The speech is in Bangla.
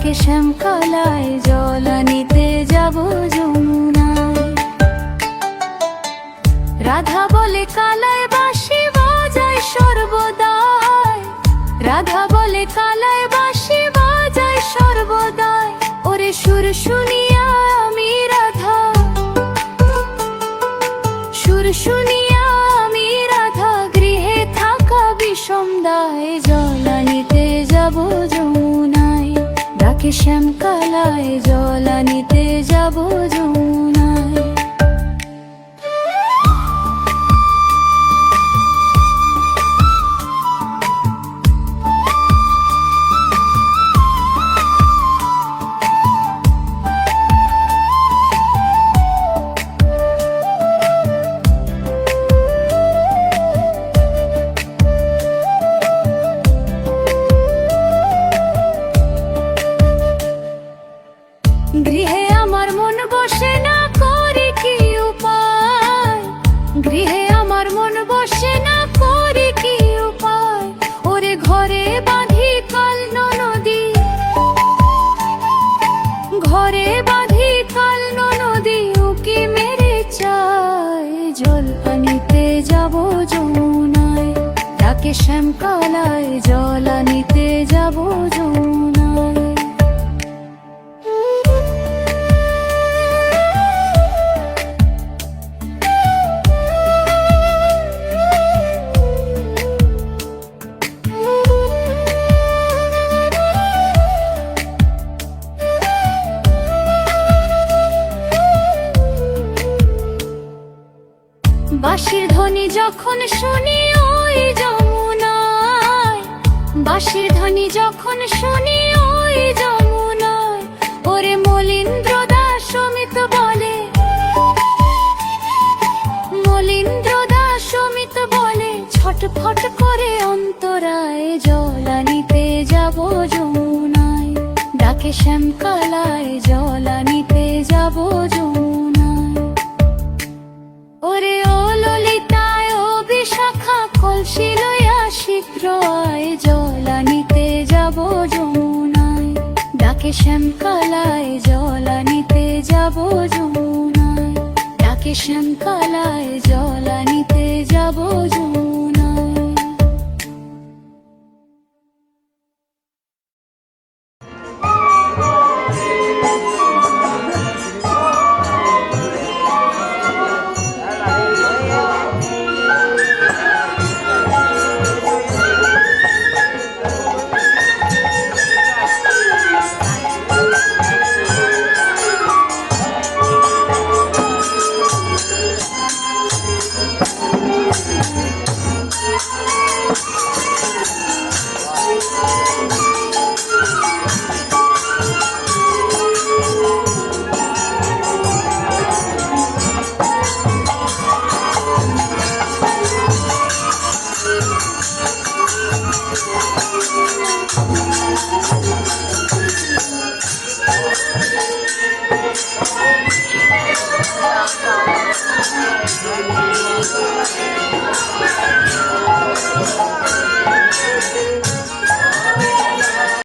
ডাকে শ্যামকালায় জল আনিতে যাব যমুনায়। রাধা বলে কালায় বাঁশি বাজায় সর্বদাই, রাধা বলে কালায় বাঁশি বাজায় সর্বদাই। ওরে সুর শুনিয়া আমি রাধা, সুর শুনিয়া আমি রাধা গৃহে থাকা বিষম দায় জল আনিতে যাব যমুনায়। ডাকে শ্যামকালায় জল আনিতে যাব যমুনায়। গৃহে আমার মন বসে না, করি কি উপায়? গৃহে আমার মন বসে না, করি কি উপায়? ওরে ঘরে বাঁধি কাল নদী, ঘরে বাঁধি কাল নদী উকি মেরে চায় জল আনিতে যাব যমুনায়। ডাকে শ্যামকালায় জল আনিতে যাব যমুনায়। বাঁশির ধ্বনি যখন শুনি ওই যমুনায়, বাঁশির ধ্বনি যখন শুনি ওই যমুনায়। ওরে মলীন্দ্র দাস অমিত বলে, মলীন্দ্র দাস অমিত বলে ছটফট করে অন্তরায় জল আনিতে যাব যমুনায়। ডাকে শ্যামকালায় জল আনিতে যাব যমুনায়। ওরে ও ললিতায় ও বিশাখা কলসি লইয়া শীঘ্র আয় জল আনিতে যাব যমুনায়। ডাকে শ্যামকালায় জল আনিতে যাব যমুনায়। ডাকে শ্যামকালায় জল আনিতে যাব যমুনায়।